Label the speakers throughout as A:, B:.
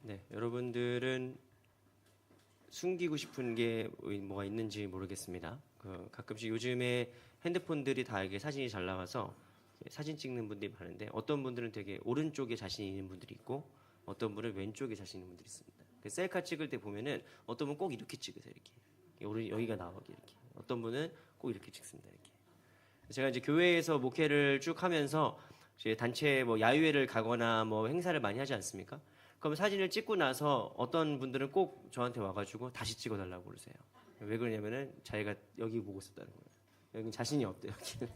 A: 네, 여러분들은 숨기고 싶은 게 뭐가 있는지 모르겠습니다. 가끔씩 요즘에 핸드폰들이 다 이게 사진이 잘 나와서 사진 찍는 분들이 많은데 어떤 분들은 되게 오른쪽에 자신이 있는 분들이 있고 어떤 분은 왼쪽에 자신 있는 분들이 있습니다. 셀카 찍을 때 보면은 어떤 분은 꼭 이렇게 찍으세요. 이렇게 여기가 나오게 이렇게. 어떤 분은 꼭 이렇게 찍습니다. 이렇게. 제가 이제 교회에서 목회를 쭉 하면서 이제 단체 뭐 야유회를 가거나 뭐 행사를 많이 하지 않습니까? 그럼 사진을 찍고 나서 어떤 분들은 꼭 저한테 와가지고 다시 찍어달라고 그러세요. 왜 그러냐면은 자기가 여기 보고 있었다는 거예요. 여기 자신이 없대요. 여기는.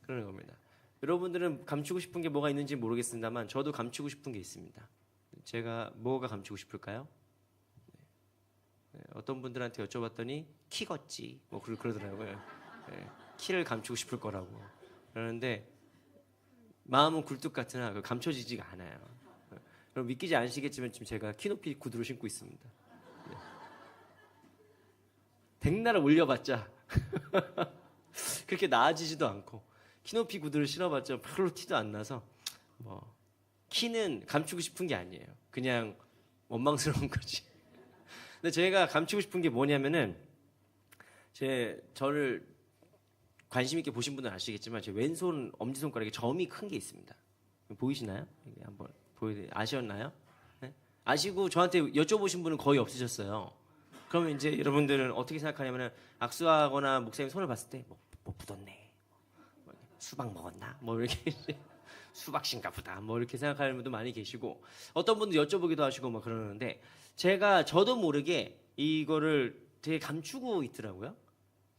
A: 그러는 겁니다. 여러분들은 감추고 싶은 게 뭐가 있는지 모르겠습니다만 저도 감추고 싶은 게 있습니다. 제가 뭐가 감추고 싶을까요? 네, 어떤 분들한테 여쭤봤더니 키 걷지 뭐 그러더라고요. 네, 키를 감추고 싶을 거라고 그러는데 마음은 굴뚝 같으나 감춰지지가 않아요. 여러분 믿기지 않으시겠지만 지금 제가 키높이 구두를 신고 있습니다. 네. 백나라 올려봤자 그렇게 나아지지도 않고 키높이 구두를 신어봤자 별로 티도 안 나서 뭐 키는 감추고 싶은 게 아니에요. 그냥 원망스러운 거지. 근데 제가 감추고 싶은 게 뭐냐면은 저를 관심 있게 보신 분은 아시겠지만 제 왼손 엄지손가락에 점이 큰 게 있습니다. 보이시나요? 한번 아셨나요? 네? 아시고 저한테 여쭤보신 분은 거의 없으셨어요. 그러면 이제 여러분들은 어떻게 생각하냐면은 악수하거나 목사님 손을 봤을 때 뭐 묻었네, 수박 먹었나, 뭐 이렇게 수박신가 보다, 뭐 이렇게 생각하는 분도 많이 계시고 어떤 분도 여쭤보기도 하시고 막 그러는데 저도 모르게 이거를 되게 감추고 있더라고요.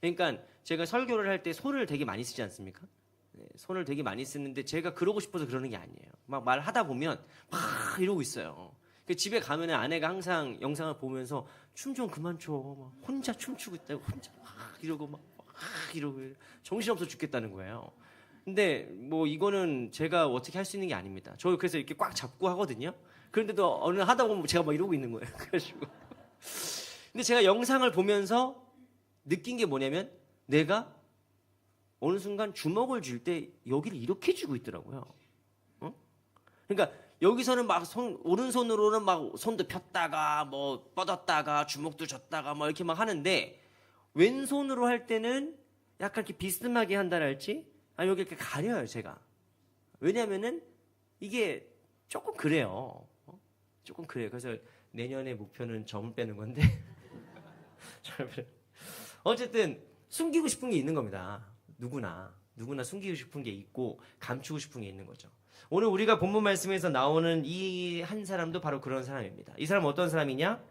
A: 그러니까 제가 설교를 할 때 손을 되게 많이 쓰지 않습니까? 네, 손을 되게 많이 쓰는데 제가 그러고 싶어서 그러는 게 아니에요. 막 말하다 보면 막 이러고 있어요. 집에 가면 아내가 항상 영상을 보면서 춤 좀 그만 춰. 막 혼자 춤추고 있다고 혼자 막 이러고 막 이러고 정신없어 죽겠다는 거예요. 근데 뭐 이거는 제가 어떻게 할 수 있는 게 아닙니다. 저 그래서 이렇게 꽉 잡고 하거든요. 그런데도 어느 하다 보면 제가 막 이러고 있는 거예요. 그래가지고 근데 제가 영상을 보면서 느낀 게 뭐냐면 내가 어느 순간 주먹을 쥘 때 여기를 이렇게 쥐고 있더라고요. 그러니까 여기서는 막 오른손으로는 막 손도 폈다가 뭐 뻗었다가 주먹도 줬다가 뭐 이렇게 막 하는데 왼손으로 할 때는 약간 이렇게 비스듬하게 한다랄지 여기 이렇게 가려요 제가. 왜냐면은 이게 조금 그래요. 조금 그래요. 그래서 내년에 목표는 점을 빼는 건데 어쨌든 숨기고 싶은 게 있는 겁니다. 누구나 숨기고 싶은 게 있고 감추고 싶은 게 있는 거죠. 오늘 우리가 본문 말씀에서 나오는 이 한 사람도 바로 그런 사람입니다. 이 사람은 어떤 사람이냐?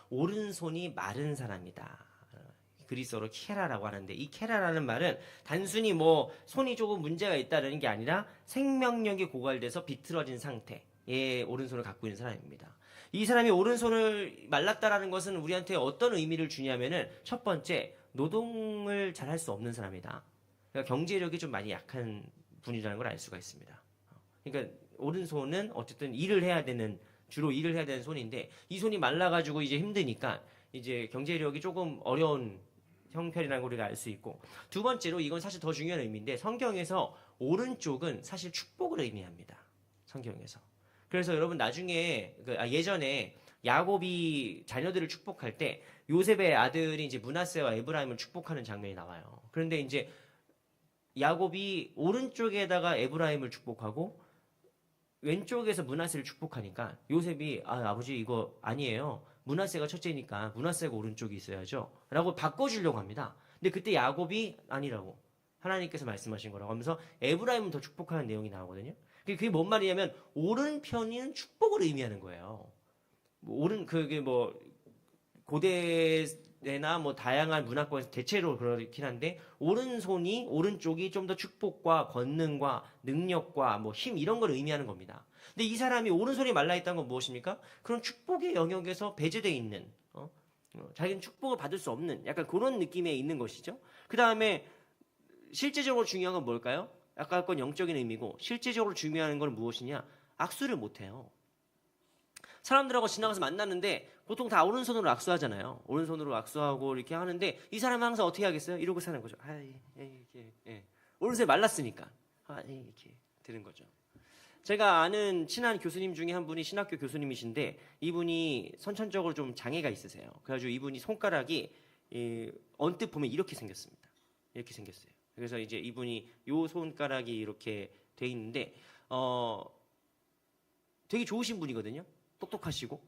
A: 오른손이 마른 사람이다. 그리스어로 케라라고 하는데 이 케라라는 말은 단순히 뭐 손이 조금 문제가 있다는 게 아니라 생명력이 고갈돼서 비틀어진 상태의 오른손을 갖고 있는 사람입니다. 이 사람이 오른손을 말랐다라는 것은 우리한테 어떤 의미를 주냐면은 첫 번째 노동을 잘 할 수 없는 사람이다. 그러니까 경제력이 좀 많이 약한 분이라는 걸 알 수가 있습니다. 그러니까 오른손은 어쨌든 주로 일을 해야 되는 손인데 이 손이 말라가지고 이제 힘드니까 이제 경제력이 조금 어려운 형편이라는 걸 우리가 알 수 있고 두 번째로 이건 사실 더 중요한 의미인데 성경에서 오른쪽은 사실 축복을 의미합니다. 성경에서. 그래서 여러분 나중에 예전에 야곱이 자녀들을 축복할 때 요셉의 아들이 이제 므낫세와 에브라임을 축복하는 장면이 나와요. 그런데 이제 야곱이 오른쪽에다가 에브라임을 축복하고 왼쪽에서 므낫세를 축복하니까 요셉이 아버지 이거 아니에요. 므낫세가 첫째니까 므낫세가 오른쪽이 있어야죠. 라고 바꿔주려고 합니다. 근데 그때 야곱이 아니라고 하나님께서 말씀하신 거라고 하면서 에브라임은 더 축복하는 내용이 나오거든요. 그게 뭔 말이냐면 오른편은 축복을 의미하는 거예요. 그게 뭐 고대나 뭐 다양한 문화권에서 대체로 그렇긴 한데 오른쪽이 좀 더 축복과 권능과 능력과 뭐 힘 이런 걸 의미하는 겁니다. 근데 이 사람이 오른손이 말라 있다는 건 무엇입니까? 그런 축복의 영역에서 배제되어 있는 자기는 축복을 받을 수 없는 약간 그런 느낌에 있는 것이죠. 그 다음에 실제적으로 중요한 건 뭘까요? 아까 건 영적인 의미고 실제적으로 중요한 건 무엇이냐? 악수를 못해요. 사람들하고 지나가서 만났는데 보통 다 오른손으로 악수하잖아요. 오른손으로 악수하고 이렇게 하는데 이 사람은 항상 어떻게 하겠어요? 이러고 사는 거죠. 이렇게 오른손이 말랐으니까 이렇게 되는 거죠. 제가 아는 친한 교수님 중에 한 분이 신학교 교수님이신데 이분이 선천적으로 좀 장애가 있으세요. 그래가지고 이분이 손가락이 언뜻 보면 이렇게 생겼습니다. 이렇게 생겼어요. 그래서 이제 이분이 요 손가락이 이렇게 돼 있는데 되게 좋으신 분이거든요. 똑똑하시고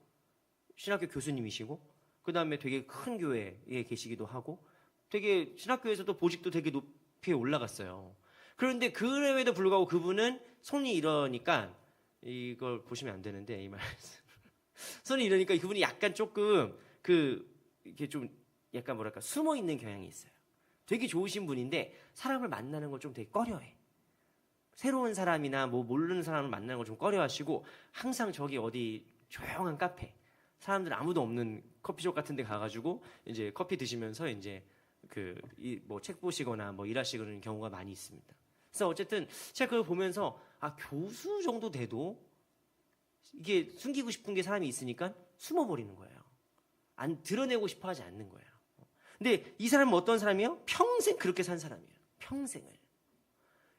A: 신학교 교수님이시고 그 다음에 되게 큰 교회에 계시기도 하고 되게 신학교에서도 보직도 되게 높이 올라갔어요. 그런데 그럼에도 불구하고 그분은 손이 이러니까 이걸 보시면 안 되는데 이 말씀 손이 이러니까 그분이 약간 조금 이게 좀 약간 뭐랄까 숨어 있는 경향이 있어요. 되게 좋으신 분인데 사람을 만나는 걸 좀 되게 꺼려해. 새로운 사람이나 뭐 모르는 사람을 만나는 걸 좀 꺼려하시고 항상 저기 어디 조용한 카페 사람들 아무도 없는 커피숍 같은 데 가가지고 이제 커피 드시면서 이제 뭐 책 보시거나 뭐 일하시는 경우가 많이 있습니다. 그래서 어쨌든 제가 그걸 보면서 교수 정도 돼도 이게 숨기고 싶은 게 사람이 있으니까 숨어버리는 거예요. 안 드러내고 싶어 하지 않는 거예요. 근데 이 사람은 어떤 사람이에요? 평생 그렇게 산 사람이에요. 평생을.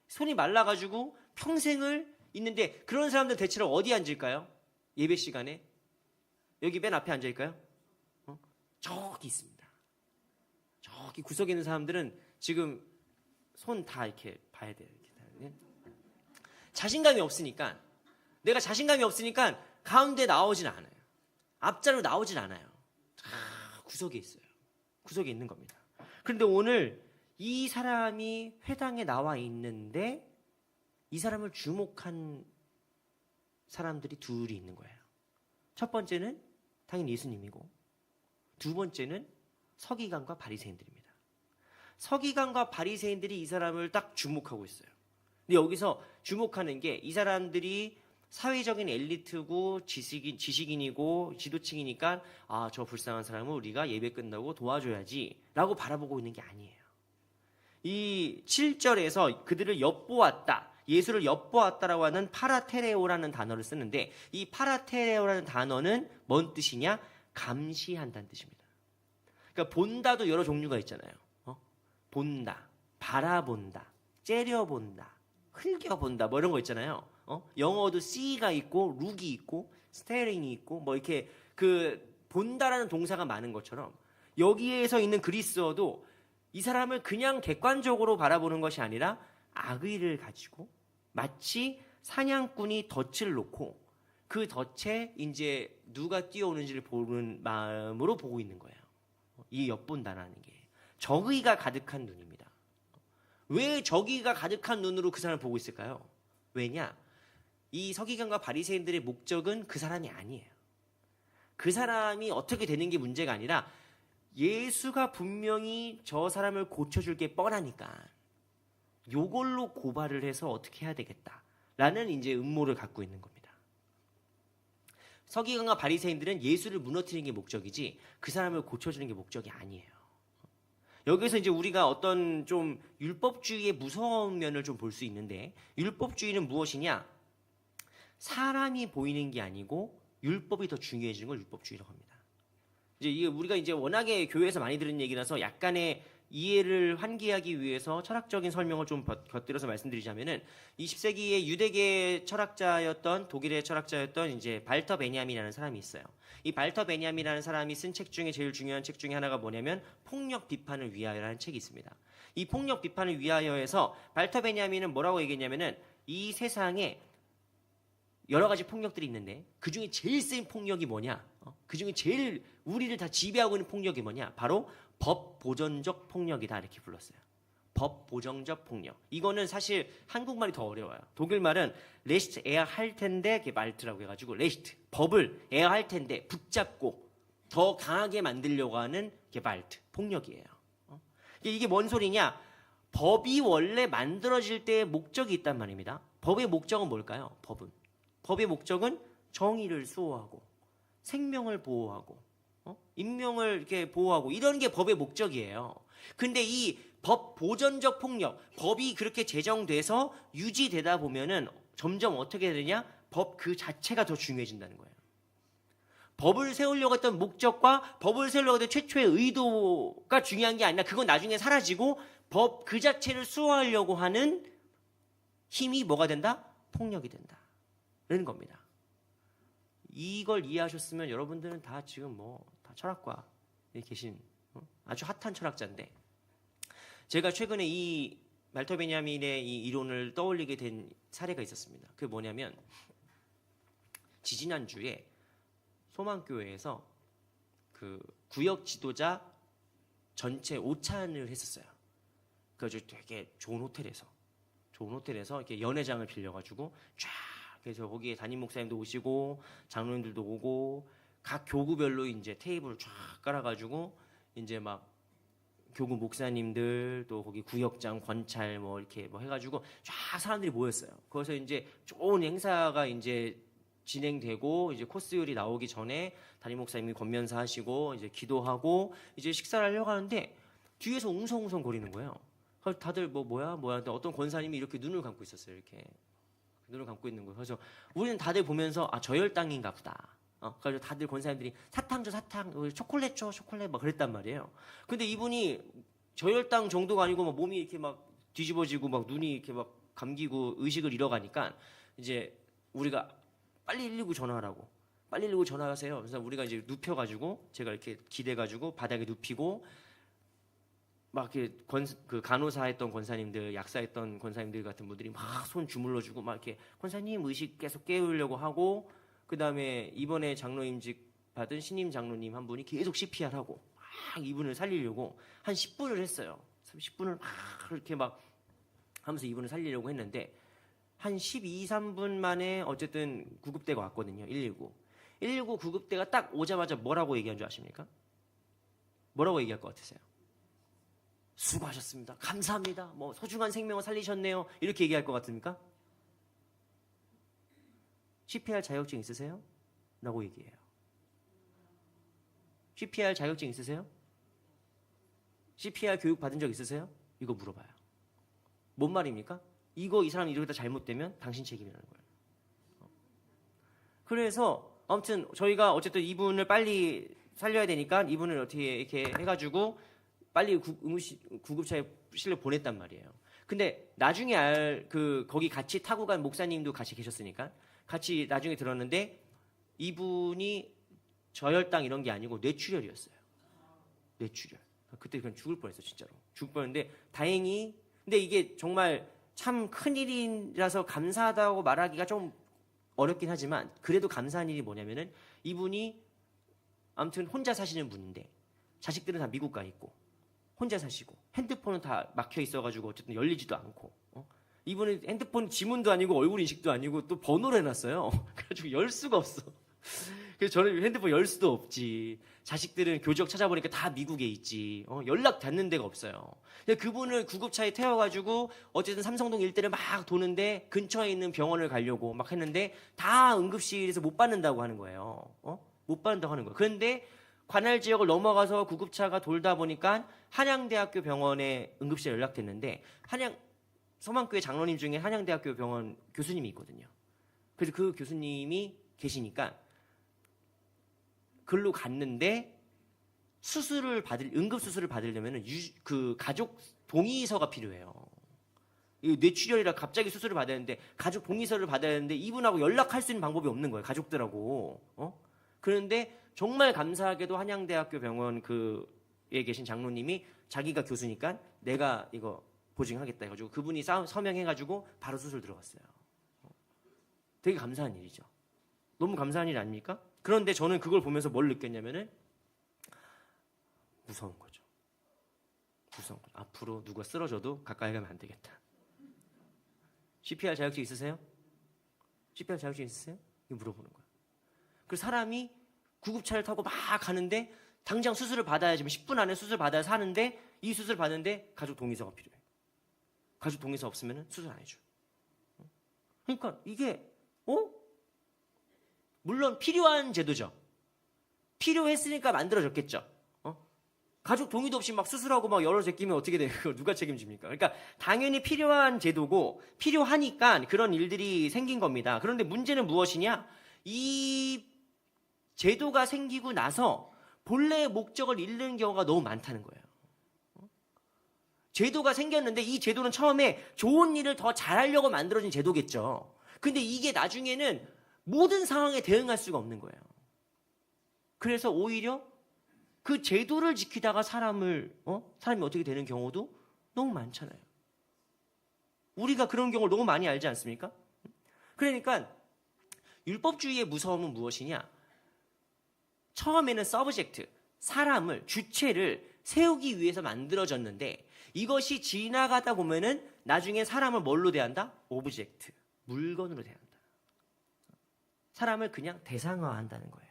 A: 손이 말라가지고 평생을 있는데 그런 사람들 대체로 어디 앉을까요? 예배 시간에? 여기 맨 앞에 앉아있을까요? 저기 있습니다. 저기 구석에 있는 사람들은 지금 손 다 이렇게 봐야 돼요. 이렇게. 자신감이 없으니까 내가 자신감이 없으니까 가운데 나오진 않아요. 앞자로 나오진 않아요. 구석에 있어요. 구석에 있는 겁니다. 그런데 오늘 이 사람이 회당에 나와 있는데 이 사람을 주목한 사람들이 둘이 있는 거예요. 첫 번째는 당연히 예수님이고 두 번째는 서기관과 바리새인들입니다. 서기관과 바리새인들이 이 사람을 딱 주목하고 있어요. 근데 여기서 주목하는 게 이 사람들이 사회적인 엘리트고 지식인이고 지도층이니까 저 불쌍한 사람을 우리가 예배 끝나고 도와줘야지 라고 바라보고 있는 게 아니에요. 이 7절에서 그들을 엿보았다. 예수를 엿보았다라고 하는 파라테레오라는 단어를 쓰는데 이 파라테레오라는 단어는 뭔 뜻이냐? 감시한다는 뜻입니다. 그러니까 본다도 여러 종류가 있잖아요. 본다, 바라본다, 째려본다, 흘겨본다 뭐 이런 거 있잖아요. 영어도 see가 있고 look이 있고 staring이 있고 뭐 이렇게 본다라는 동사가 많은 것처럼 여기에서 있는 그리스어도 이 사람을 그냥 객관적으로 바라보는 것이 아니라 악의를 가지고 마치 사냥꾼이 덫을 놓고 그 덫에 이제 누가 뛰어오는지를 보는 마음으로 보고 있는 거예요. 이 엿본다라는 게 적의가 가득한 눈입니다. 왜 적의가 가득한 눈으로 그 사람을 보고 있을까요? 왜냐? 이 서기관과 바리새인들의 목적은 그 사람이 아니에요. 그 사람이 어떻게 되는 게 문제가 아니라 예수가 분명히 저 사람을 고쳐줄 게 뻔하니까 요걸로 고발을 해서 어떻게 해야 되겠다라는 이제 음모를 갖고 있는 겁니다. 서기관과 바리새인들은 예수를 무너뜨리는 게 목적이지 그 사람을 고쳐주는 게 목적이 아니에요. 여기서 이제 우리가 어떤 좀 율법주의의 무서운 면을 좀 볼 수 있는데 율법주의는 무엇이냐? 사람이 보이는 게 아니고 율법이 더 중요해지는 걸 율법주의라고 합니다. 이제 이게 우리가 이제 워낙에 교회에서 많이 들은 얘기라서 약간의 이해를 환기하기 위해서 철학적인 설명을 좀 곁들여서 말씀드리자면은 20세기의 유대계 철학자였던 독일의 철학자였던 이제 발터 베냐민이라는 사람이 있어요. 이 발터 베냐민이라는 사람이 쓴 책 중에 제일 중요한 책 중에 하나가 뭐냐면 폭력 비판을 위하여라는 책이 있습니다. 이 폭력 비판을 위하여에서 발터 베냐민은 뭐라고 얘기했냐면은 이 세상에 여러 가지 폭력들이 있는데 그 중에 제일 센 폭력이 뭐냐? 그 중에 제일 우리를 다 지배하고 있는 폭력이 뭐냐? 바로 법 보전적 폭력이다 이렇게 불렀어요. 법 보정적 폭력. 이거는 사실 한국말이 더 어려워요. 독일 말은 레시트 에야 할 텐데 말트라고 해가지고 레시트 법을 에야 할 텐데 붙잡고 더 강하게 만들려고 하는 말트 폭력이에요. 이게 뭔 소리냐? 법이 원래 만들어질 때의 목적이 있단 말입니다. 법의 목적은 뭘까요? 법의 목적은 정의를 수호하고 생명을 보호하고 인명을 이렇게 보호하고 이런 게 법의 목적이에요. 근데 이 법 보전적 폭력, 법이 그렇게 제정돼서 유지되다 보면은 점점 어떻게 되냐? 법 그 자체가 더 중요해진다는 거예요. 법을 세우려고 했던 목적과 법을 세우려고 했던 최초의 의도가 중요한 게 아니라 그건 나중에 사라지고 법 그 자체를 수호하려고 하는 힘이 뭐가 된다? 폭력이 된다. 겁니다. 이걸 이해하셨으면 여러분들은 다 지금 다 철학과에 계신 아주 핫한 철학자인데, 제가 최근에 이 말터 베냐민의 이 이론을 떠올리게 된 사례가 있었습니다. 그게 뭐냐면, 지지난주에 소망교회에서 그 구역 지도자 전체 오찬을 했었어요. 그래서 되게 좋은 호텔에서 이렇게 연회장을 빌려가지고 쫙, 그래서 거기에 담임 목사님도 오시고 장로님들도 오고 각 교구별로 이제 테이블을 쫙 깔아가지고 이제 막 교구 목사님들 또 거기 구역장 권찰 이렇게 해가지고 쫙 사람들이 모였어요. 거기서 이제 좋은 행사가 이제 진행되고 이제 코스 요리 나오기 전에 담임 목사님이 권면사 하시고 이제 기도하고 이제 식사를 하려고 하는데 뒤에서 웅성웅성 거리는 거예요. 그래서 다들 뭐야? 근데 어떤 권사님이 이렇게 눈을 감고 있었어요. 이렇게 눈을 감고 있는 거예요. 그래서 우리는 다들 보면서 저혈당인가 보다. 그래서 다들 권사님들이 사탕 줘, 사탕, 초콜릿 줘, 초콜릿 막 그랬단 말이에요. 근데 이분이 저혈당 정도가 아니고 막 몸이 이렇게 막 뒤집어지고 막 눈이 이렇게 막 감기고 의식을 잃어가니까 이제 우리가 빨리 119 전화하라고. 빨리 119 전화하세요. 그래서 우리가 이제 눕혀가지고 제가 이렇게 기대가지고 바닥에 눕히고 막 이렇게 그 간호사했던 권사님들, 약사했던 권사님들 같은 분들이 막 손 주물러주고 막 이렇게 권사님 의식 계속 깨우려고 하고, 그 다음에 이번에 장로임직 받은 신임 장로님 한 분이 계속 CPR 하고 막 이분을 살리려고 한 10분을 했어요. 10분을 막 이렇게 막 하면서 이분을 살리려고 했는데 한 12, 3분 만에 어쨌든 구급대가 왔거든요. 119 구급대가 딱 오자마자 뭐라고 얘기한 줄 아십니까? 뭐라고 얘기할 것 같으세요? 수고하셨습니다. 감사합니다. 소중한 생명을 살리셨네요. 이렇게 얘기할 것 같습니까? CPR 자격증 있으세요? 라고 얘기해요. CPR 자격증 있으세요? CPR 교육 받은 적 있으세요? 이거 물어봐요. 뭔 말입니까? 이 사람이 이러다 잘못되면 당신 책임이라는 거예요. 그래서 아무튼 저희가 어쨌든 이분을 빨리 살려야 되니까 이분을 어떻게 이렇게 해가지고 빨리 구급차에 실려 보냈단 말이에요. 근데 나중에 거기 같이 타고 간 목사님도 같이 계셨으니까 같이 나중에 들었는데 이분이 저혈당 이런 게 아니고 뇌출혈이었어요. 뇌출혈. 그때 그냥 죽을 뻔했어, 진짜로. 죽을 뻔했는데 다행히, 근데 이게 정말 참 큰일이라서 감사하다고 말하기가 좀 어렵긴 하지만 그래도 감사한 일이 뭐냐면은 이분이 아무튼 혼자 사시는 분인데 자식들은 다 미국 가 있고 혼자 사시고 핸드폰은 다 막혀 있어가지고 어쨌든 열리지도 않고 이분은 핸드폰 지문도 아니고 얼굴 인식도 아니고 또 번호를 해놨어요. 그래가지고 열 수가 없어. 그래서 저는 핸드폰 열 수도 없지. 자식들은 교적 찾아보니까 다 미국에 있지. 연락 닿는 데가 없어요. 그분을 구급차에 태워가지고 어쨌든 삼성동 일대를 막 도는데 근처에 있는 병원을 가려고 막 했는데 다 응급실에서 못 받는다고 하는 거예요. 못 받는다고 하는 거예요. 그런데 관할 지역을 넘어가서 구급차가 돌다 보니까 한양대학교 병원에 응급실에 연락됐는데 소망교회 장로님 중에 한양대학교 병원 교수님이 있거든요. 그래서 그 교수님이 계시니까 글로 갔는데 응급수술을 받으려면 그 가족 동의서가 필요해요. 뇌출혈이라 갑자기 수술을 받아야 하는데 가족 동의서를 받아야 하는데 이분하고 연락할 수 있는 방법이 없는 거예요. 가족들하고. 그런데 정말 감사하게도 한양대학교 병원 그에 계신 장로님이 자기가 교수니까 내가 이거 보증하겠다 해가지고 그분이 서명해가지고 바로 수술 들어갔어요. 되게 감사한 일이죠. 너무 감사한 일 아닙니까? 그런데 저는 그걸 보면서 뭘 느꼈냐면은 무서운 거죠. 무서운 거죠. 앞으로 누가 쓰러져도 가까이 가면 안 되겠다. CPR 자격증 있으세요? CPR 자격증 있으세요? 이거 물어보는 거예요. 그 사람이 구급차를 타고 막 가는데 당장 수술을 받아야지 10분 안에 수술 받아서 하는데 이 수술 받는데 가족 동의서가 필요해. 가족 동의서 없으면 수술 안 해줘. 그러니까 이게 물론 필요한 제도죠. 필요했으니까 만들어졌겠죠. 가족 동의도 없이 막 수술하고 막 여러 제끼면 어떻게 돼요? 그걸 누가 책임집니까? 그러니까 당연히 필요한 제도고 필요하니까 그런 일들이 생긴 겁니다. 그런데 문제는 무엇이냐? 이 제도가 생기고 나서 본래의 목적을 잃는 경우가 너무 많다는 거예요. 제도가 생겼는데 이 제도는 처음에 좋은 일을 더 잘하려고 만들어진 제도겠죠. 근데 이게 나중에는 모든 상황에 대응할 수가 없는 거예요. 그래서 오히려 그 제도를 지키다가 사람이 어떻게 되는 경우도 너무 많잖아요. 우리가 그런 경우를 너무 많이 알지 않습니까? 그러니까 율법주의의 무서움은 무엇이냐? 처음에는 서브젝트, 사람을, 주체를 세우기 위해서 만들어졌는데 이것이 지나가다 보면은 나중에 사람을 뭘로 대한다? 오브젝트, 물건으로 대한다. 사람을 그냥 대상화한다는 거예요.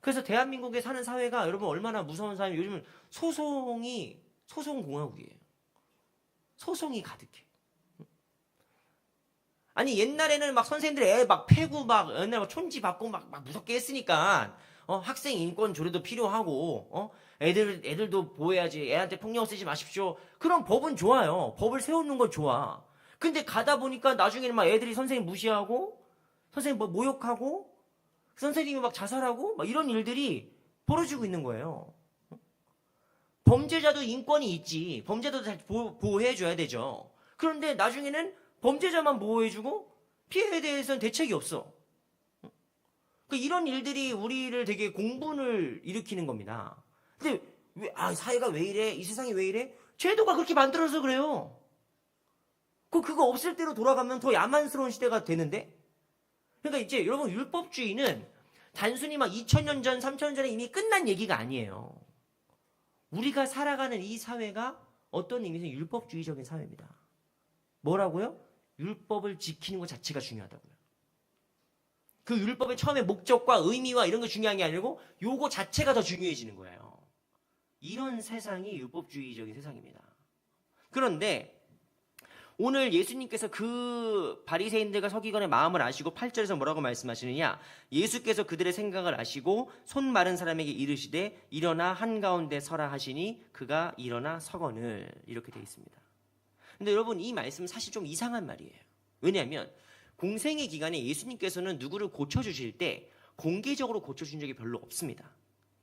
A: 그래서 대한민국에 사는 사회가 여러분 얼마나 무서운 사회예요. 요즘은 소송공화국이에요. 소송이 가득해. 아니 옛날에는 막 선생님들이 애 막 패고 막 옛날에 막 촌지 받고 막 무섭게 했으니까 학생 인권 조례도 필요하고 애들도 보호해야지. 애한테 폭력 쓰지 마십시오. 그런 법은 좋아요. 법을 세우는 건 좋아. 근데 가다 보니까 나중에는 막 애들이 선생님 무시하고 선생님 뭐 모욕하고 선생님이 막 자살하고 막 이런 일들이 벌어지고 있는 거예요. 범죄자도 인권이 있지. 범죄자도 잘 보호해줘야 되죠. 그런데 나중에는 범죄자만 보호해주고 피해에 대해서는 대책이 없어. 이런 일들이 우리를 되게 공분을 일으키는 겁니다. 근데 사회가 왜 이래? 이 세상이 왜 이래? 제도가 그렇게 만들어서 그래요. 그거 없을 때로 돌아가면 더 야만스러운 시대가 되는데? 그러니까 이제 여러분 율법주의는 단순히 막 2000년 전, 3000년 전에 이미 끝난 얘기가 아니에요. 우리가 살아가는 이 사회가 어떤 의미에서 율법주의적인 사회입니다. 뭐라고요? 율법을 지키는 것 자체가 중요하다고요. 그 율법의 처음에 목적과 의미와 이런 게 중요한 게 아니고 요거 자체가 더 중요해지는 거예요. 이런 세상이 율법주의적인 세상입니다. 그런데 오늘 예수님께서 그 바리새인들과 서기관의 마음을 아시고 8절에서 뭐라고 말씀하시느냐? 예수께서 그들의 생각을 아시고 손 마른 사람에게 이르시되 일어나 한가운데 서라 하시니 그가 일어나 서거늘, 이렇게 되어 있습니다. 근데 여러분 이 말씀은 사실 좀 이상한 말이에요. 왜냐하면 공생의 기간에 예수님께서는 누구를 고쳐주실 때 공개적으로 고쳐준 적이 별로 없습니다.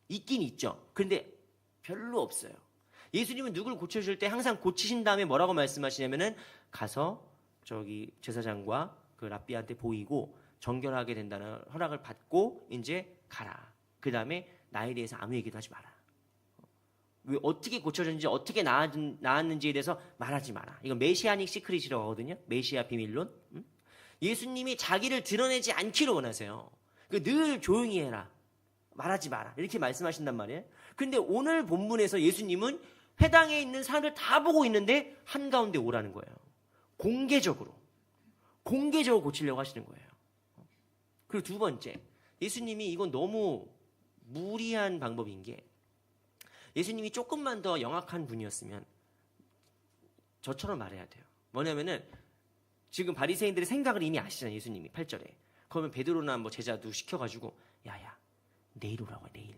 A: 있긴 있죠. 그런데 별로 없어요. 예수님은 누구를 고쳐줄 때 항상 고치신 다음에 뭐라고 말씀하시냐면은 가서 저기 제사장과 그 랍비한테 보이고 정결하게 된다는 허락을 받고 이제 가라. 그 다음에 나에 대해서 아무 얘기도 하지 마라. 왜 어떻게 고쳐졌는지 어떻게 나았는지에 대해서 말하지 마라. 이건 메시아닉 시크릿이라고 하거든요. 메시아 비밀론. 예수님이 자기를 드러내지 않기를 원하세요. 늘 조용히 해라. 말하지 마라. 이렇게 말씀하신단 말이에요. 근데 오늘 본문에서 예수님은 회당에 있는 사람들 다 보고 있는데 한가운데 오라는 거예요. 공개적으로 고치려고 하시는 거예요. 그리고 두 번째, 예수님이 이건 너무 무리한 방법인 게 예수님이 조금만 더 영악한 분이었으면 저처럼 말해야 돼요. 뭐냐면은 지금 바리새인들의 생각을 이미 아시잖아요. 예수님이 8절에. 그러면 베드로나 뭐 제자도 시켜가지고 야야 내일 오라고 해.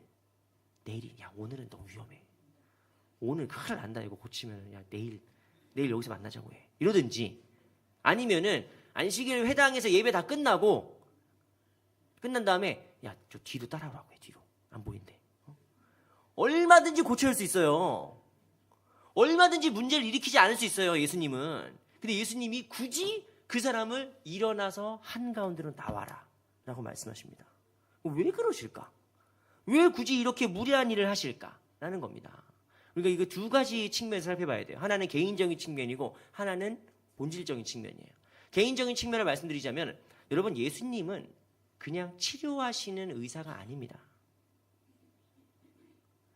A: 내일이 야 오늘은 너무 위험해. 오늘 큰일 난다. 이거 고치면 야 내일 여기서 만나자고 해. 이러든지 아니면은 안식일 회당에서 예배 다 끝난 다음에 야 저 뒤로 따라오라고 해. 뒤로 안 보인대. 얼마든지 고쳐줄 수 있어요. 얼마든지 문제를 일으키지 않을 수 있어요. 예수님은. 근데 예수님이 굳이 그 사람을 일어나서 한가운데로 나와라 라고 말씀하십니다. 왜 그러실까? 왜 굳이 이렇게 무리한 일을 하실까? 라는 겁니다. 그러니까 이거 두 가지 측면에서 살펴봐야 돼요. 하나는 개인적인 측면이고 하나는 본질적인 측면이에요. 개인적인 측면을 말씀드리자면 여러분 예수님은 그냥 치료하시는 의사가 아닙니다.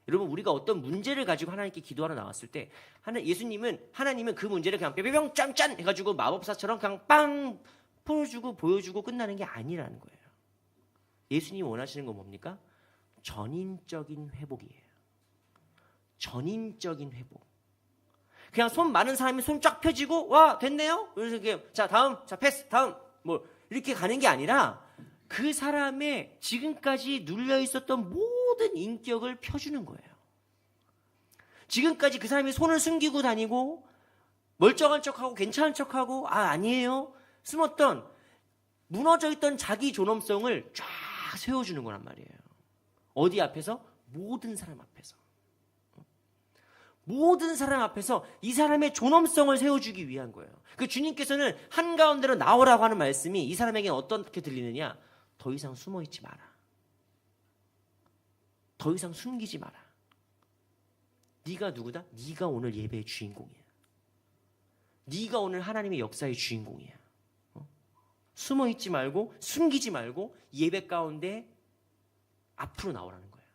A: 여러분 우리가 어떤 문제를 가지고 하나님께 기도하러 나왔을 때 하나님은 그 문제를 그냥 뿅뿅 짠짠 해가지고 마법사처럼 그냥 빵 풀어주고 보여주고 끝나는 게 아니라는 거예요. 예수님이 원하시는 건 뭡니까? 전인적인 회복이에요. 전인적인 회복. 그냥 손 많은 사람이 손 쫙 펴지고 와 됐네요. 그래서 이렇게 자 다음 자 패스 다음 뭐 이렇게 가는 게 아니라 그 사람의 지금까지 눌려 있었던 모든 인격을 펴주는 거예요. 지금까지 그 사람이 손을 숨기고 다니고 멀쩡한 척하고 괜찮은 척하고 아니에요. 숨었던 무너져 있던 자기 존엄성을 쫙 세워주는 거란 말이에요. 어디 앞에서? 모든 사람 앞에서. 모든 사람 앞에서 이 사람의 존엄성을 세워주기 위한 거예요. 그 주님께서는 한가운데로 나오라고 하는 말씀이 이 사람에게는 어떻게 들리느냐? 더 이상 숨어 있지 마라. 더 이상 숨기지 마라. 네가 누구다? 네가 오늘 예배의 주인공이야. 네가 오늘 하나님의 역사의 주인공이야. 숨어 있지 말고 숨기지 말고 예배 가운데 앞으로 나오라는 거예요.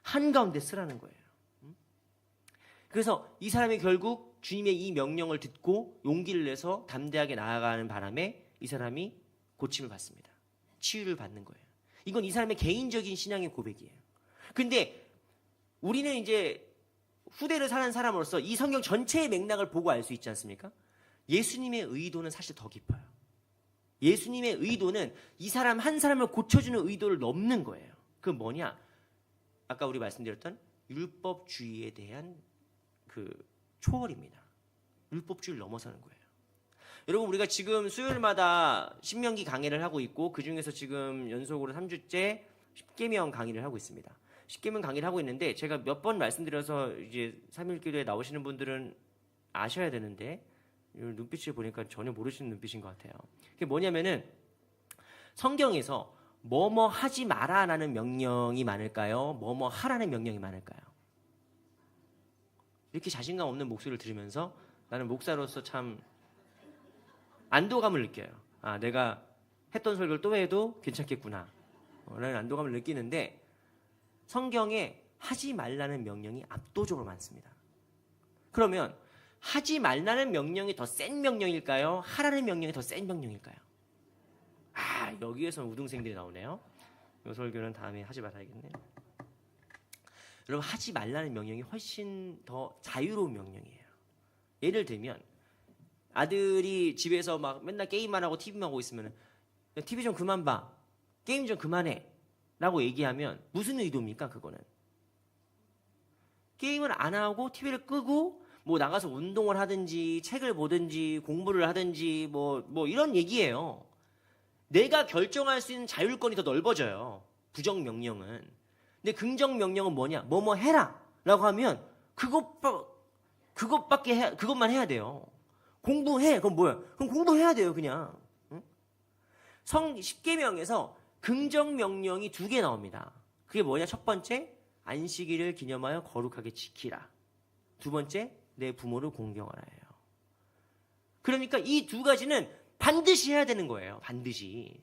A: 한가운데 쓰라는 거예요. 그래서 이 사람이 결국 주님의 이 명령을 듣고 용기를 내서 담대하게 나아가는 바람에 이 사람이 고침을 받습니다. 치유를 받는 거예요. 이건 이 사람의 개인적인 신앙의 고백이에요. 근데 우리는 이제 후대를 사는 사람으로서 이 성경 전체의 맥락을 보고 알 수 있지 않습니까? 예수님의 의도는 사실 더 깊어요. 예수님의 의도는 이 사람 한 사람을 고쳐주는 의도를 넘는 거예요. 그건 뭐냐? 아까 우리 말씀드렸던 율법주의에 대한 그 초월입니다. 율법주의를 넘어서는 거예요. 여러분, 우리가 지금 수요일마다 신명기 강의를 하고 있고 그 중에서 지금 연속으로 3주째 십계명 강의를 하고 있습니다. 십계명 강의를 하고 있는데 제가 몇 번 말씀드려서 이제 3일 기도에 나오시는 분들은 아셔야 되는데 눈빛을 보니까 전혀 모르시는 눈빛인 것 같아요. 그게 뭐냐면은 성경에서 뭐뭐 하지 마라라는 명령이 많을까요? 뭐뭐 하라는 명령이 많을까요? 이렇게 자신감 없는 목소리를 들으면서 나는 목사로서 참 안도감을 느껴요. 아, 내가 했던 설교를 또 해도 괜찮겠구나 라는 안도감을 느끼는데 성경에 하지 말라는 명령이 압도적으로 많습니다. 그러면 하지 말라는 명령이 더 센 명령일까요? 하라는 명령이 더 센 명령일까요? 아, 여기에서 우등생들이 나오네요. 이 설교는 다음에 하지 말아야겠네요. 여러분, 하지 말라는 명령이 훨씬 더 자유로운 명령이에요. 예를 들면 아들이 집에서 막 맨날 게임만 하고 TV만 하고 있으면 TV 좀 그만 봐, 게임 좀 그만해 라고 얘기하면 무슨 의도입니까? 그거는 게임을 안 하고 TV를 끄고 뭐 나가서 운동을 하든지 책을 보든지 공부를 하든지 뭐 이런 얘기예요. 내가 결정할 수 있는 자율권이 더 넓어져요. 부정 명령은. 근데 긍정 명령은 뭐냐? 뭐뭐 해라 라고 하면 그것만 해야 돼요. 공부해. 그럼 뭐야? 그럼 공부해야 돼요, 그냥. 응? 십계명에서 긍정 명령이 2개 나옵니다. 그게 뭐냐? 첫 번째, 안식일을 기념하여 거룩하게 지키라. 두 번째, 내 부모를 공경하라예요. 그러니까 이 2가지는 반드시 해야 되는 거예요. 반드시.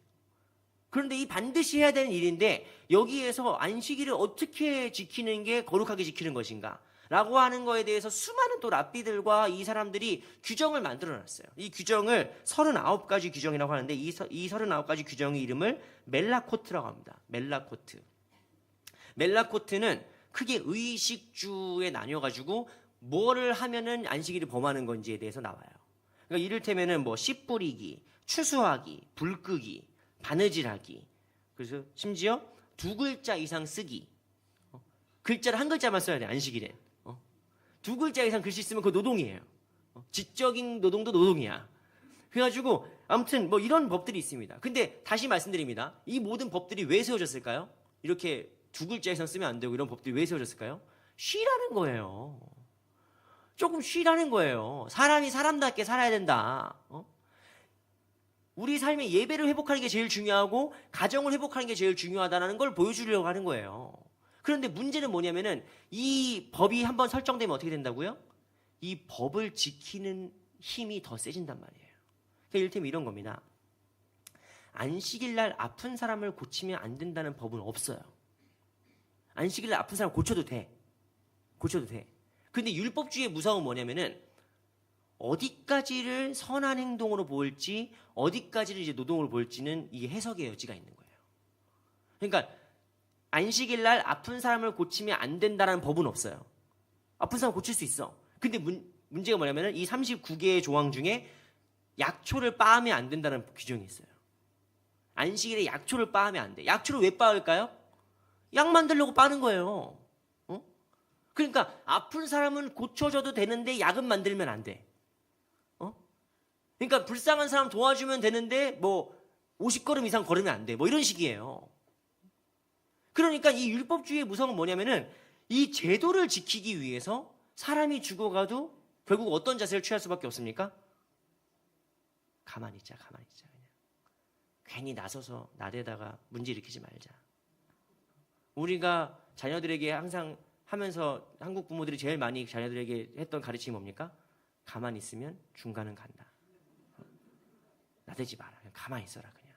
A: 그런데 이 반드시 해야 되는 일인데 여기에서 안식일을 어떻게 지키는 게 거룩하게 지키는 것인가 라고 하는 거에 대해서 수많은 또 랍비들과 이 사람들이 규정을 만들어놨어요. 이 규정을 39가지 규정이라고 하는데 이 39가지 규정의 이름을 멜라코트라고 합니다. 멜라코트는 크게 의식주에 나뉘어가지고 뭐를 하면은 안식일을 범하는 건지에 대해서 나와요. 그러니까 이를테면은 뭐 씨 뿌리기, 추수하기, 불 끄기, 바느질하기, 그래서 심지어 2글자 이상 쓰기. 글자를 1글자만 써야 돼, 안식일엔. 2글자 이상 글씨 쓰면 그거 노동이에요. 지적인 노동도 노동이야. 그래가지고 아무튼 뭐 이런 법들이 있습니다. 근데 다시 말씀드립니다. 이 모든 법들이 왜 세워졌을까요? 이렇게 2글자 이상 쓰면 안 되고 이런 법들이 왜 세워졌을까요? 쉬라는 거예요. 조금 쉬라는 거예요. 사람이 사람답게 살아야 된다. 우리 삶의 예배를 회복하는 게 제일 중요하고 가정을 회복하는 게 제일 중요하다는 걸 보여주려고 하는 거예요. 그런데 문제는 뭐냐면은 이 법이 한번 설정되면 어떻게 된다고요? 이 법을 지키는 힘이 더 세진단 말이에요. 그러니까 이를테면 이런 겁니다. 안식일 날 아픈 사람을 고치면 안 된다는 법은 없어요. 안식일 날 아픈 사람 고쳐도 돼. 근데 율법주의의 무서움은 뭐냐면은 어디까지를 선한 행동으로 볼지 어디까지를 이제 노동으로 볼지는 이게 해석의 여지가 있는 거예요. 그러니까 안식일 날 아픈 사람을 고치면 안 된다는 법은 없어요. 아픈 사람 고칠 수 있어. 근데 문제가 뭐냐면은 이 39개의 조항 중에 약초를 빻으면 안 된다는 규정이 있어요. 안식일에 약초를 빻으면 안 돼. 약초를 왜 빻을까요? 약 만들려고 빻는 거예요. 그러니까 아픈 사람은 고쳐줘도 되는데 약은 만들면 안 돼. 그러니까 불쌍한 사람 도와주면 되는데 뭐 50걸음 이상 걸으면 안 돼. 뭐 이런 식이에요. 그러니까 이 율법주의의 무서움은 뭐냐면은 이 제도를 지키기 위해서 사람이 죽어가도 결국 어떤 자세를 취할 수밖에 없습니까? 가만히 있자 그냥. 괜히 나서서 나대다가 문제 일으키지 말자. 우리가 자녀들에게 항상 하면서 한국 부모들이 제일 많이 자녀들에게 했던 가르침이 뭡니까? 가만히 있으면 중간은 간다. 나대지 마라. 그냥 가만히 있어라 그냥.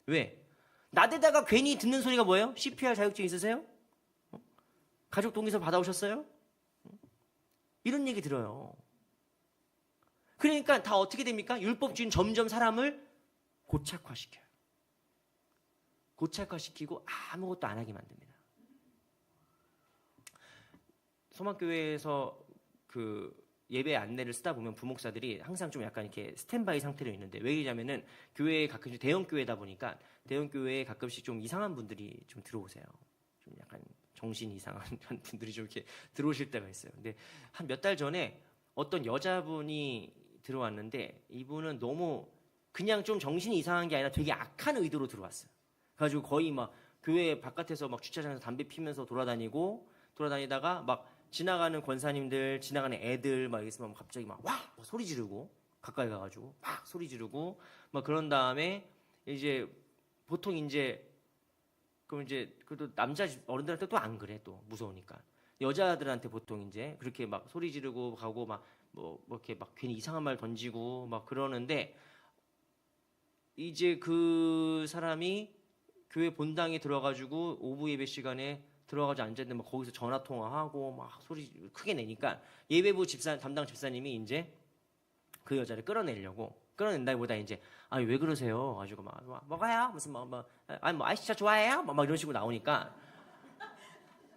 A: 왜? 나대다가 괜히 듣는 소리가 뭐예요? CPR 자격증 있으세요? 가족 동의서 받아오셨어요? 이런 얘기 들어요. 그러니까 다 어떻게 됩니까? 율법주의는 점점 사람을 고착화시켜요. 고착화시키고 아무것도 안 하게 만듭니다. 소망교회에서 그 예배 안내를 쓰다 보면 부목사들이 항상 좀 약간 이렇게 스탠바이 상태로 있는데, 왜 그러냐면은 교회에 가끔씩 대형 교회다 보니까 대형 교회에 가끔씩 좀 이상한 분들이 좀 들어오세요. 좀 약간 정신 이상한 분들이 좀 이렇게 들어오실 때가 있어요. 근데 한 몇 달 전에 어떤 여자분이 들어왔는데 이분은 너무 그냥 좀 정신이 이상한 게 아니라 되게 악한 의도로 들어왔어요. 그래가지고 거의 막 교회 바깥에서 막 주차장에서 담배 피면서 돌아다니다가 막 지나가는 권사님들, 지나가는 애들 막 있으면 갑자기 막 소리 지르고, 가까이 가가지고 막 소리 지르고 막 그런 다음에 이제 보통 이제 그럼 이제 그래도 남자 어른들한테 또 안 그래, 또 무서우니까 여자들한테 보통 이제 그렇게 막 소리 지르고 가고 막 뭐 이렇게 막 괜히 이상한 말 던지고 막 그러는데, 이제 그 사람이 교회 본당에 들어가지고 오후 예배 시간에 들어가서 앉았는데 막 거기서 전화 통화하고 막 소리 크게 내니까 예배부 담당 집사님이 이제 그 여자를 끌어낸다기보다 이제 왜 그러세요? 가지고 막 뭐가요? 무슨 뭐 아이씨 좋아해요? 막 이런 식으로 나오니까,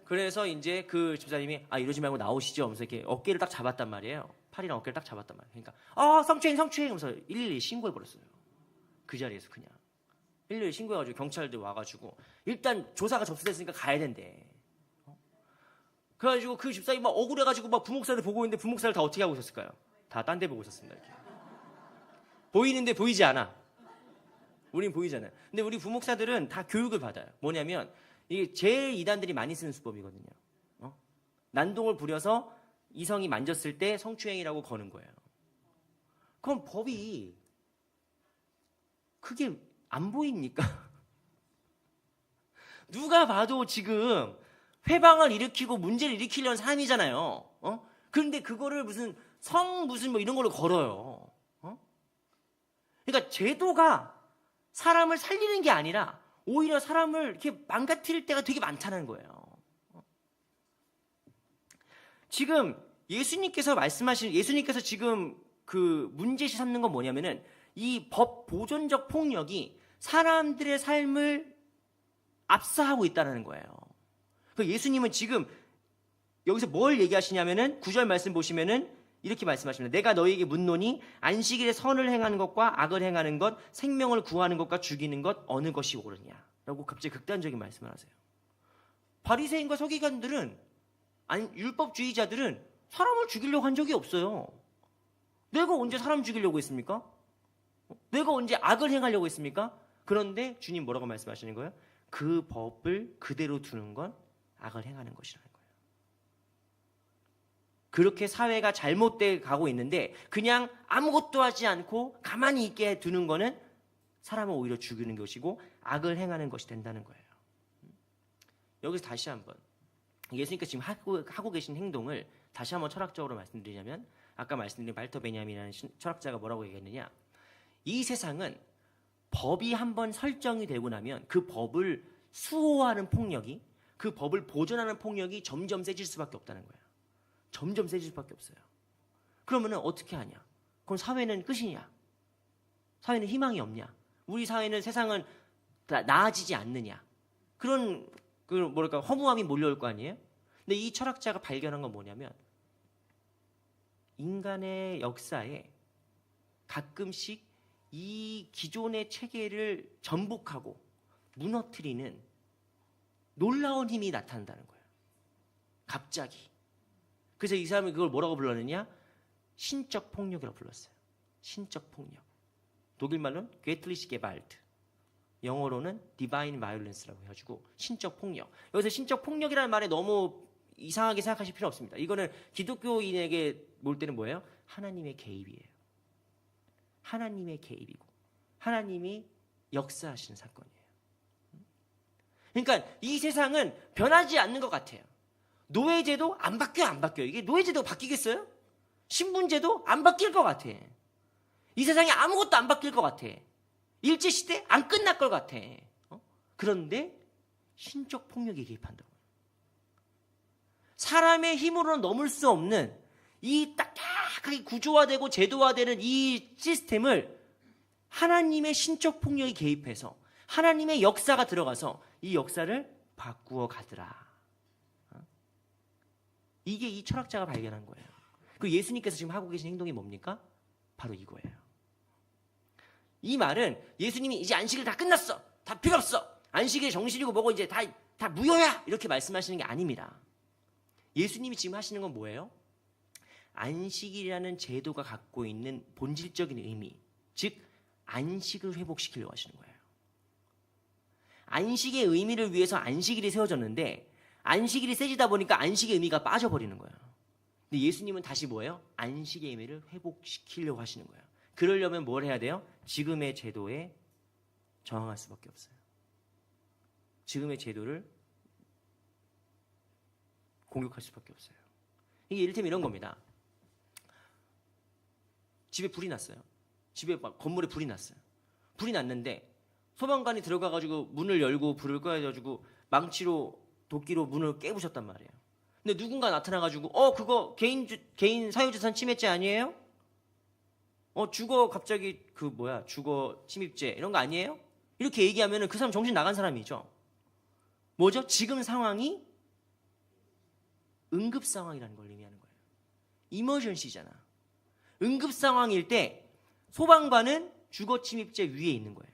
A: 그래서 이제 그 집사님이 이러지 말고 나오시죠 하면서 이렇게 어깨를 딱 잡았단 말이에요. 팔이랑 어깨를 딱 잡았단 말이에요. 그러니까 성추행 하면서 112 신고해 버렸어요. 그 자리에서 그냥 112 신고해가지고 경찰들 와가지고 일단 조사가 접수됐으니까 가야 된대. 그래가지고 그 집사님이 막 억울해가지고 막 부목사를 보고 있는데, 부목사를 다 어떻게 하고 있었을까요? 다 딴 데 보고 있었습니다. 이렇게 보이는데 보이지 않아. 우린 보이잖아요. 근데 우리 부목사들은 다 교육을 받아요. 뭐냐면 이게 제일 이단들이 많이 쓰는 수법이거든요. 난동을 부려서 이성이 만졌을 때 성추행이라고 거는 거예요. 그럼 법이 그게 안 보입니까? 누가 봐도 지금 회방을 일으키고 문제를 일으키려는 사람이잖아요. 그런데 그거를 무슨 뭐 이런 걸로 걸어요. 그러니까 제도가 사람을 살리는 게 아니라 오히려 사람을 이렇게 망가뜨릴 때가 되게 많다는 거예요. 지금 예수님께서 지금 그 문제시 삼는 건 뭐냐면은, 이 법 보존적 폭력이 사람들의 삶을 압사하고 있다는 거예요. 그 예수님은 지금 여기서 뭘 얘기하시냐면은 9절 말씀 보시면은 이렇게 말씀하십니다. 내가 너희에게 묻노니 안식일에 선을 행하는 것과 악을 행하는 것, 생명을 구하는 것과 죽이는 것 어느 것이 옳으냐? 라고 갑자기 극단적인 말씀을 하세요. 바리새인과 서기관들은, 아니 율법주의자들은 사람을 죽이려고 한 적이 없어요. 내가 언제 사람 죽이려고 했습니까? 내가 언제 악을 행하려고 했습니까? 그런데 주님 뭐라고 말씀하시는 거예요? 그 법을 그대로 두는 건 악을 행하는 것이라는 거예요. 그렇게 사회가 잘못돼 가고 있는데, 그냥 아무것도 하지 않고 가만히 있게 두는 거는 사람을 오히려 죽이는 것이고 악을 행하는 것이 된다는 거예요. 여기서 다시 한번 예수님께서 지금 하고 계신 행동을 다시 한번 철학적으로 말씀드리자면, 아까 말씀드린 발터 베냐민이라는 철학자가 뭐라고 얘기했느냐, 이 세상은 법이 한번 설정이 되고 나면 그 법을 수호하는 폭력이, 그 법을 보존하는 폭력이 점점 세질 수밖에 없다는 거예요. 점점 세질 수밖에 없어요. 그러면은 어떻게 하냐? 그럼 사회는 끝이냐? 사회는 희망이 없냐? 우리 사회는, 세상은 나아지지 않느냐? 그런 허무함이 몰려올 거 아니에요? 근데 이 철학자가 발견한 건 뭐냐면, 인간의 역사에 가끔씩 이 기존의 체계를 전복하고 무너뜨리는 놀라운 힘이 나타난다는 거예요. 갑자기. 그래서 이 사람이 그걸 뭐라고 불렀느냐? 신적 폭력이라고 불렀어요. 신적 폭력. 독일말로는 괴틀리시 게발트, 영어로는 디바인 바이올런스라고 해가지고 신적 폭력. 여기서 신적 폭력이라는 말에 너무 이상하게 생각하실 필요 없습니다. 이거는 기독교인에게 볼 때는 뭐예요? 하나님의 개입이에요. 하나님의 개입이고, 하나님이 역사하시는 사건이에요. 그러니까 이 세상은 변하지 않는 것 같아요. 노예제도 안 바뀌어요. 이게 노예제도가 바뀌겠어요? 신분제도 안 바뀔 것 같아. 이 세상에 아무것도 안 바뀔 것 같아. 일제시대 안 끝날 것 같아. 그런데 신적 폭력이 개입한다고요. 사람의 힘으로는 넘을 수 없는 이 딱딱하게 구조화되고 제도화되는 이 시스템을 하나님의 신적 폭력이 개입해서 하나님의 역사가 들어가서 이 역사를 바꾸어 가더라. 이게 이 철학자가 발견한 거예요. 그 예수님께서 지금 하고 계신 행동이 뭡니까? 바로 이거예요. 이 말은 예수님이 이제 안식일 다 끝났어. 다 필요 없어. 안식일 정신이고 뭐고 이제 다 무효야. 이렇게 말씀하시는 게 아닙니다. 예수님이 지금 하시는 건 뭐예요? 안식일이라는 제도가 갖고 있는 본질적인 의미, 즉 안식을 회복시키려고 하시는 거예요. 안식의 의미를 위해서 안식일이 세워졌는데 안식일이 세지다 보니까 안식의 의미가 빠져버리는 거예요. 근데 예수님은 다시 뭐예요? 안식의 의미를 회복시키려고 하시는 거예요. 그러려면 뭘 해야 돼요? 지금의 제도에 저항할 수밖에 없어요. 지금의 제도를 공격할 수밖에 없어요. 이게 이를테면 이런 겁니다. 집에 불이 났어요. 집에 막 건물에 불이 났어요. 불이 났는데 소방관이 들어가가지고 문을 열고 불을 꺼야가지고 망치로 도끼로 문을 깨부셨단 말이에요. 근데 누군가 나타나가지고 그거 개인 사유재산 침해죄 아니에요? 주거 갑자기 주거 침입죄 이런 거 아니에요? 이렇게 얘기하면은 그 사람 정신 나간 사람이죠. 뭐죠? 지금 상황이 응급 상황이라는 걸 의미하는 거예요. 이머전시잖아. 응급 상황일 때 소방관은 주거 침입죄 위에 있는 거예요.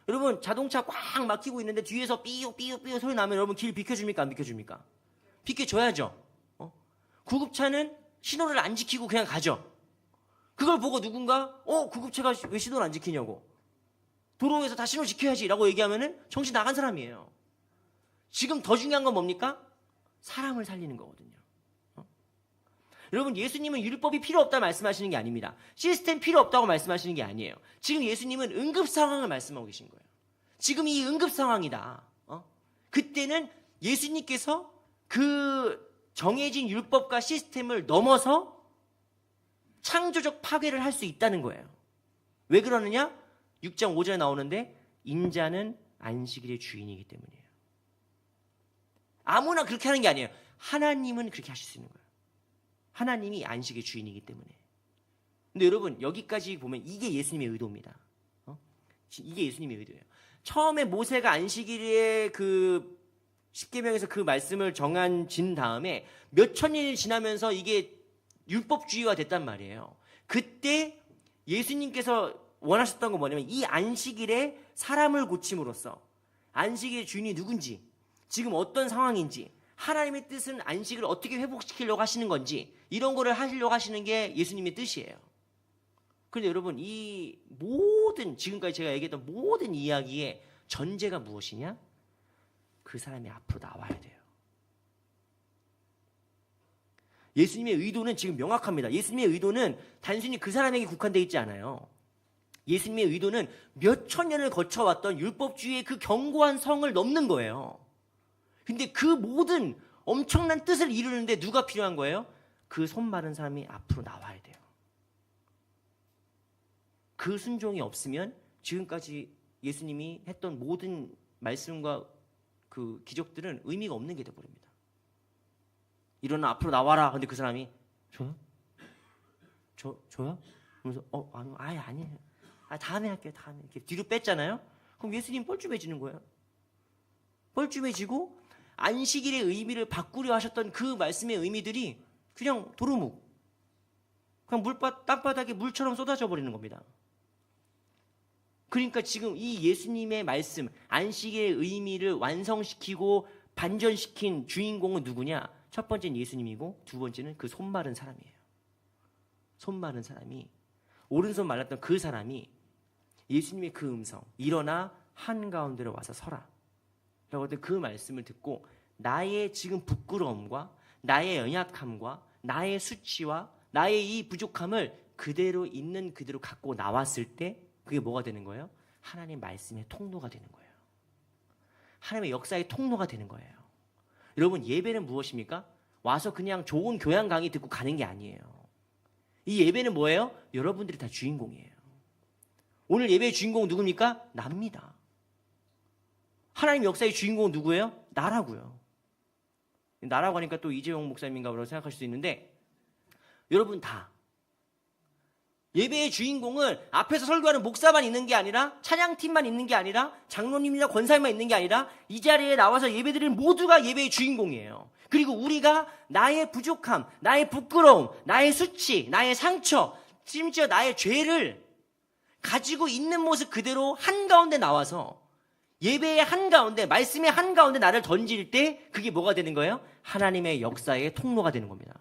A: 여러분 자동차 꽉 막히고 있는데 뒤에서 삐요삐요삐요 소리 나면 여러분 길 비켜줍니까? 안 비켜줍니까? 비켜줘야죠. 구급차는 신호를 안 지키고 그냥 가죠. 그걸 보고 누군가 구급차가 왜 신호를 안 지키냐고, 도로에서 다 신호 지켜야지 라고 얘기하면은 정신 나간 사람이에요. 지금 더 중요한 건 뭡니까? 사람을 살리는 거거든요. 여러분 예수님은 율법이 필요 없다 말씀하시는 게 아닙니다. 시스템 필요 없다고 말씀하시는 게 아니에요. 지금 예수님은 응급 상황을 말씀하고 계신 거예요. 지금 이 응급 상황이다. 그때는 예수님께서 그 정해진 율법과 시스템을 넘어서 창조적 파괴를 할 수 있다는 거예요. 왜 그러느냐? 6장 5절에 나오는데 인자는 안식일의 주인이기 때문이에요. 아무나 그렇게 하는 게 아니에요. 하나님은 그렇게 하실 수 있는 거예요. 하나님이 안식의 주인이기 때문에. 근데 여러분 여기까지 보면 이게 예수님의 의도입니다. 이게 예수님의 의도예요. 처음에 모세가 안식일의 그 십계명에서 그 말씀을 정한 다음에 몇천 년이 지나면서 이게 율법주의가 됐단 말이에요. 그때 예수님께서 원하셨던 건 뭐냐면 이 안식일에 사람을 고침으로써 안식일의 주인이 누군지, 지금 어떤 상황인지, 하나님의 뜻은 안식을 어떻게 회복시키려고 하시는 건지 이런 거를 하시려고 하시는 게 예수님의 뜻이에요. 그런데 여러분 이 모든 지금까지 제가 얘기했던 모든 이야기의 전제가 무엇이냐? 그 사람이 앞으로 나와야 돼요. 예수님의 의도는 지금 명확합니다. 예수님의 의도는 단순히 그 사람에게 국한되어 있지 않아요. 예수님의 의도는 몇천 년을 거쳐왔던 율법주의의 그 견고한 성을 넘는 거예요. 근데 그 모든 엄청난 뜻을 이루는데 누가 필요한 거예요? 그 손 마른 사람이 앞으로 나와야 돼요. 그 순종이 없으면 지금까지 예수님이 했던 모든 말씀과 그 기적들은 의미가 없는 게 돼버립니다. 일어나 앞으로 나와라. 근데 그 사람이 저요? 저요? 그러면서 아니에요. 다음에 할게요. 다음에 이렇게 뒤로 뺐잖아요. 그럼 예수님 뻘쭘해지는 거예요. 뻘쭘해지고 안식일의 의미를 바꾸려 하셨던 그 말씀의 의미들이 그냥 도루묵, 그냥 땅바닥에 물처럼 쏟아져 버리는 겁니다. 그러니까 지금 이 예수님의 말씀, 안식의 의미를 완성시키고 반전시킨 주인공은 누구냐? 첫 번째는 예수님이고 두 번째는 그 손 마른 사람이에요. 손 마른 사람이, 오른손 말랐던 그 사람이 예수님의 그 음성, 일어나 한가운데로 와서 서라 라고 했던 그 말씀을 듣고 나의 지금 부끄러움과 나의 연약함과 나의 수치와 나의 이 부족함을 그대로 있는 그대로 갖고 나왔을 때 그게 뭐가 되는 거예요? 하나님 말씀의 통로가 되는 거예요. 하나님의 역사의 통로가 되는 거예요. 여러분, 예배는 무엇입니까? 와서 그냥 좋은 교양 강의 듣고 가는 게 아니에요. 이 예배는 뭐예요? 여러분들이 다 주인공이에요. 오늘 예배의 주인공은 누굽니까? 납니다. 하나님 역사의 주인공은 누구예요? 나라고요. 나라고 하니까 또 이재용 목사님인가 라고 생각할 수도 있는데, 여러분 다 예배의 주인공은 앞에서 설교하는 목사만 있는 게 아니라, 찬양팀만 있는 게 아니라, 장로님이나 권사님만 있는 게 아니라, 이 자리에 나와서 예배드리는 모두가 예배의 주인공이에요. 그리고 우리가 나의 부족함, 나의 부끄러움, 나의 수치, 나의 상처, 심지어 나의 죄를 가지고 있는 모습 그대로 한가운데 나와서 예배의 한가운데, 말씀의 한가운데 나를 던질 때 그게 뭐가 되는 거예요? 하나님의 역사의 통로가 되는 겁니다.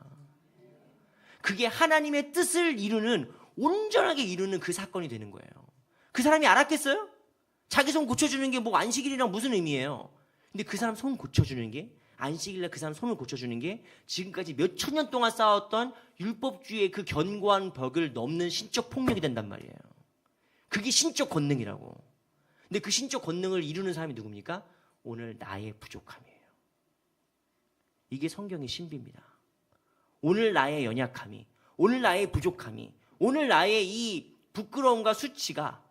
A: 그게 하나님의 뜻을 이루는, 온전하게 이루는 그 사건이 되는 거예요. 그 사람이 알았겠어요? 자기 손 고쳐주는 게 뭐 안식일이랑 무슨 의미예요? 근데 그 사람 손 고쳐주는 게, 안식일날 그 사람 손을 고쳐주는 게 지금까지 몇 천 년 동안 쌓았던 율법주의의 그 견고한 벽을 넘는 신적 폭력이 된단 말이에요. 그게 신적 권능이라고. 근데 그 신적 권능을 이루는 사람이 누굽니까? 오늘 나의 부족함이에요. 이게 성경의 신비입니다. 오늘 나의 연약함이, 오늘 나의 부족함이, 오늘 나의 이 부끄러움과 수치가,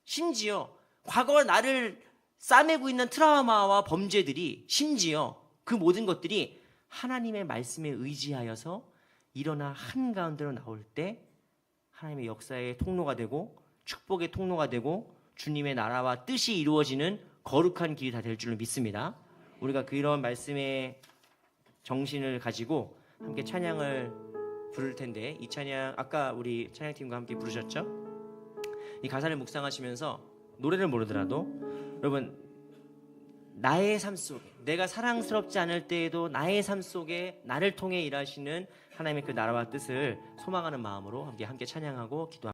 A: 심지어 과거 나를 싸매고 있는 트라우마와 범죄들이, 심지어 그 모든 것들이 하나님의 말씀에 의지하여서 일어나 한가운데로 나올 때 하나님의 역사의 통로가 되고 축복의 통로가 되고 주님의 나라와 뜻이 이루어지는 거룩한 길이 다 될 줄로 믿습니다. 우리가 그런 말씀의 정신을 가지고 함께 찬양을 부를 텐데, 이 찬양 아까 우리 찬양팀과 함께 부르셨죠? 이 가사를 묵상하시면서 노래를 모르더라도 여러분, 나의 삶 속에, 내가 사랑스럽지 않을 때에도 나의 삶 속에 나를 통해 일하시는 하나님의 그 나라와 뜻을 소망하는 마음으로 함께 찬양하고 기도합니다.